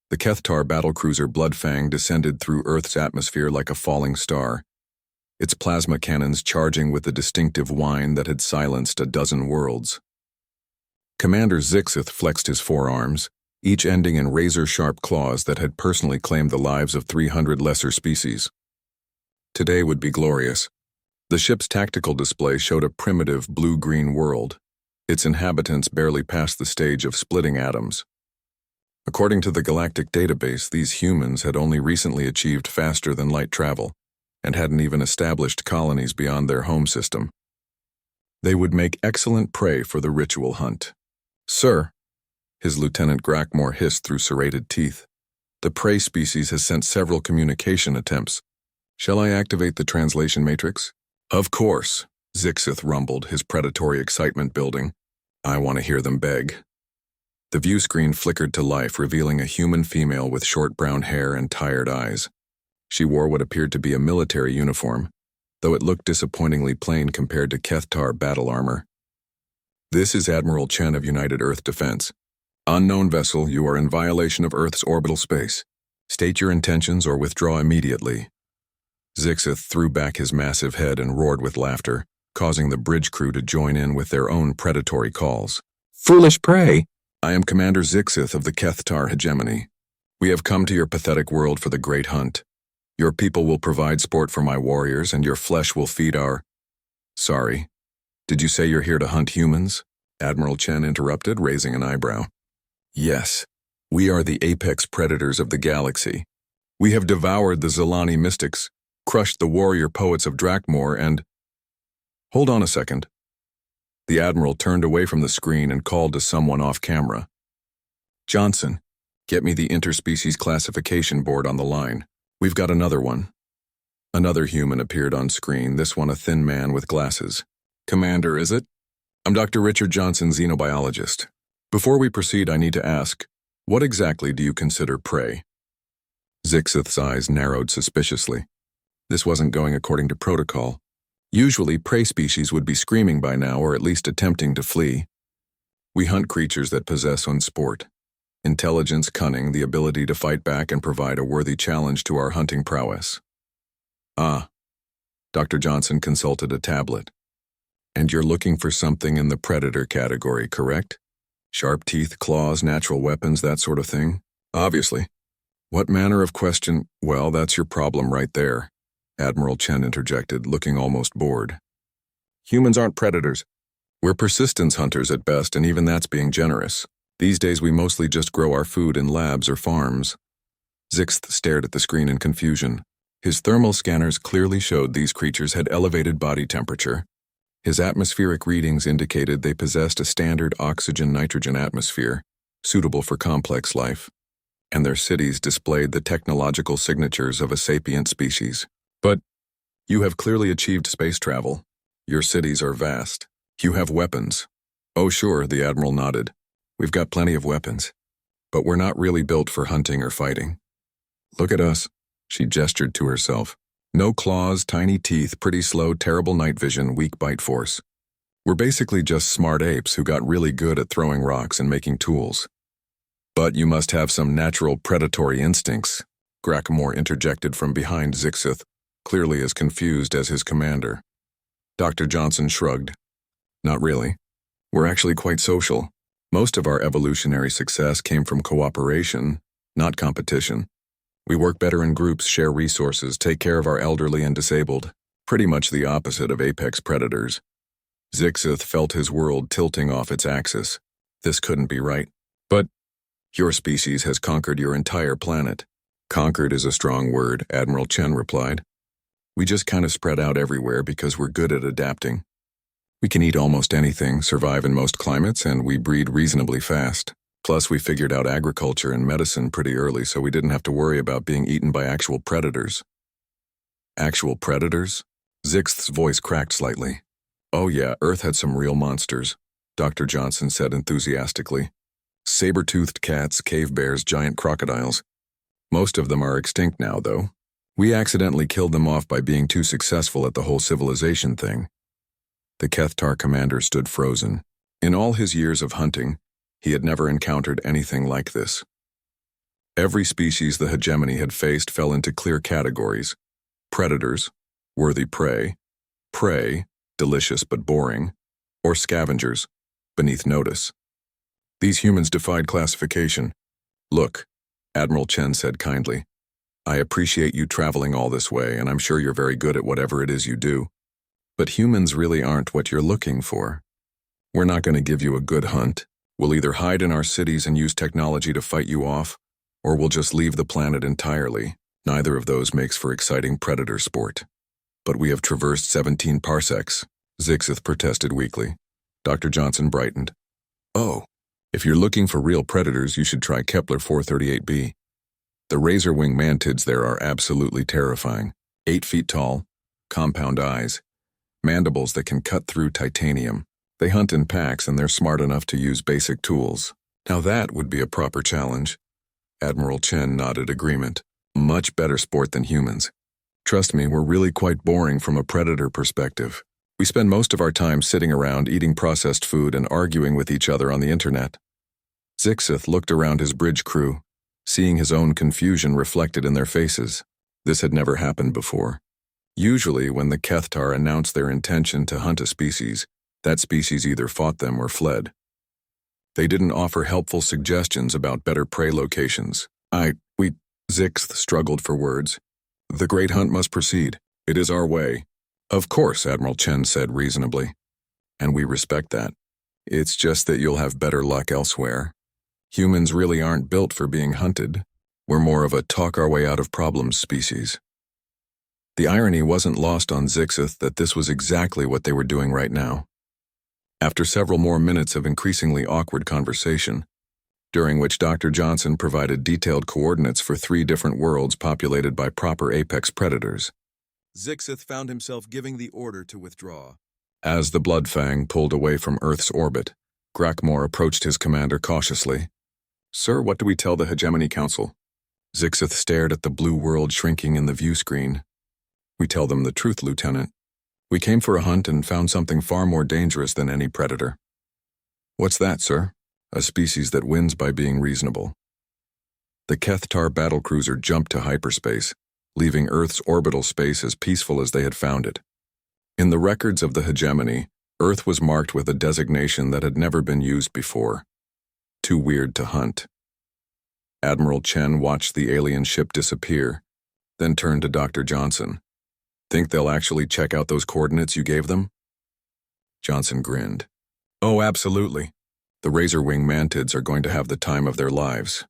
The Kethtar battlecruiser Bloodfang descended through Earth's atmosphere like a falling star, its plasma cannons charging with the distinctive whine that had silenced a dozen worlds. Commander Zixith flexed his forearms, each ending in razor-sharp claws that had personally claimed the lives of 300 lesser species. Today would be glorious. The ship's tactical display showed a primitive blue-green world, its inhabitants barely past the stage of splitting atoms. According to the galactic database, these humans had only recently achieved faster-than-light travel, and hadn't even established colonies beyond their home system. They would make excellent prey for the ritual hunt. "Sir," his Lieutenant Grackmore hissed through serrated teeth, "the prey species has sent several communication attempts. Shall I activate the translation matrix?" "Of course," Zixith rumbled, his predatory excitement building. "I want to hear them beg." The view screen flickered to life, revealing a human female with short brown hair and tired eyes. She wore what appeared to be a military uniform, though it looked disappointingly plain compared to Kethtar battle armor. "This is Admiral Chen of United Earth Defense. Unknown vessel, you are in violation of Earth's orbital space. State your intentions or withdraw immediately." Zixith threw back his massive head and roared with laughter, causing the bridge crew to join in with their own predatory calls. "Foolish prey! I am Commander Zixith of the Kethtar hegemony. We have come to your pathetic world for the great hunt. Your people will provide sport for my warriors, and your flesh will feed our—" "Sorry, did you say you're here to hunt humans?" Admiral Chen interrupted, raising an eyebrow. "Yes, we are the apex predators of the galaxy. We have devoured the Zilani mystics, crushed the warrior poets of Drakmor, and—" "Hold on a second." The Admiral turned away from the screen and called to someone off camera. "Johnson, get me the interspecies classification board on the line. We've got another one." Another human appeared on screen, this one a thin man with glasses. "Commander, is it? I'm Dr. Richard Johnson, xenobiologist. Before we proceed, I need to ask, what exactly do you consider prey?" Zixith's eyes narrowed suspiciously. This wasn't going according to protocol. Usually, prey species would be screaming by now, or at least attempting to flee. We hunt creatures that possess unsport. Intelligence, cunning, the ability to fight back and provide a worthy challenge to our hunting prowess. "Ah." Dr. Johnson consulted a tablet. "And you're looking for something in the predator category, correct? Sharp teeth, claws, natural weapons, that sort of thing? Obviously. What manner of question— Well, that's your problem right there," Admiral Chen interjected, looking almost bored. "Humans aren't predators. We're persistence hunters at best, and even that's being generous. These days we mostly just grow our food in labs or farms." Zixith stared at the screen in confusion. His thermal scanners clearly showed these creatures had elevated body temperature. His atmospheric readings indicated they possessed a standard oxygen-nitrogen atmosphere, suitable for complex life, and their cities displayed the technological signatures of a sapient species. "But you have clearly achieved space travel. Your cities are vast. You have weapons." "Oh sure," the Admiral nodded. "We've got plenty of weapons. But we're not really built for hunting or fighting. Look at us." She gestured to herself. "No claws, tiny teeth, pretty slow, terrible night vision, weak bite force. We're basically just smart apes who got really good at throwing rocks and making tools." "But you must have some natural predatory instincts," Grackmore interjected from behind Zixith, clearly as confused as his commander. Dr. Johnson shrugged. "Not really. We're actually quite social. Most of our evolutionary success came from cooperation, not competition. We work better in groups, share resources, take care of our elderly and disabled. Pretty much the opposite of apex predators." Zixith felt his world tilting off its axis. This couldn't be right. "But your species has conquered your entire planet." "Conquered is a strong word," Admiral Chen replied. "We just kind of spread out everywhere because we're good at adapting. We can eat almost anything, survive in most climates, and we breed reasonably fast. Plus, we figured out agriculture and medicine pretty early, so we didn't have to worry about being eaten by actual predators." "Actual predators?" Zixith's voice cracked slightly. "Oh yeah, Earth had some real monsters," Dr. Johnson said enthusiastically. "Saber-toothed cats, cave bears, giant crocodiles. Most of them are extinct now, though. We accidentally killed them off by being too successful at the whole civilization thing." The Kethtar commander stood frozen. In all his years of hunting, he had never encountered anything like this. Every species the hegemony had faced fell into clear categories: predators, worthy prey, delicious but boring, or scavengers, beneath notice. These humans defied classification. "Look," Admiral Chen said kindly, "I appreciate you traveling all this way, and I'm sure you're very good at whatever it is you do. But humans really aren't what you're looking for. We're not going to give you a good hunt. We'll either hide in our cities and use technology to fight you off, or we'll just leave the planet entirely. Neither of those makes for exciting predator sport." "But we have traversed 17 parsecs," Zixith protested weakly. Dr. Johnson brightened. "Oh, if you're looking for real predators, you should try Kepler 438b. The razor-wing mantids there are absolutely terrifying. 8 feet tall, compound eyes, mandibles that can cut through titanium. They hunt in packs and they're smart enough to use basic tools. Now that would be a proper challenge." Admiral Chen nodded agreement. "Much better sport than humans. Trust me, we're really quite boring from a predator perspective. We spend most of our time sitting around eating processed food and arguing with each other on the internet." Zixith looked around his bridge crew, seeing his own confusion reflected in their faces. This had never happened before. Usually, when the Kethtar announced their intention to hunt a species, that species either fought them or fled. They didn't offer helpful suggestions about better prey locations. Zixith struggled for words. "The great hunt must proceed. It is our way." "Of course," Admiral Chen said reasonably. "And we respect that. It's just that you'll have better luck elsewhere. Humans really aren't built for being hunted. We're more of a talk-our-way-out-of-problems species." The irony wasn't lost on Zixith that this was exactly what they were doing right now. After several more minutes of increasingly awkward conversation, during which Dr. Johnson provided detailed coordinates for 3 different worlds populated by proper apex predators, Zixith found himself giving the order to withdraw. As the Bloodfang pulled away from Earth's orbit, Grackmore approached his commander cautiously. "Sir, what do we tell the Hegemony Council?" Zixith stared at the blue world shrinking in the view screen. "We tell them the truth, Lieutenant. We came for a hunt and found something far more dangerous than any predator." "What's that, sir?" "A species that wins by being reasonable." The Kethtar battlecruiser jumped to hyperspace, leaving Earth's orbital space as peaceful as they had found it. In the records of the hegemony, Earth was marked with a designation that had never been used before: too weird to hunt. Admiral Chen watched the alien ship disappear, then turned to Dr. Johnson. "Think they'll actually check out those coordinates you gave them?" Johnson grinned. "Oh, absolutely. The razor-wing mantids are going to have the time of their lives.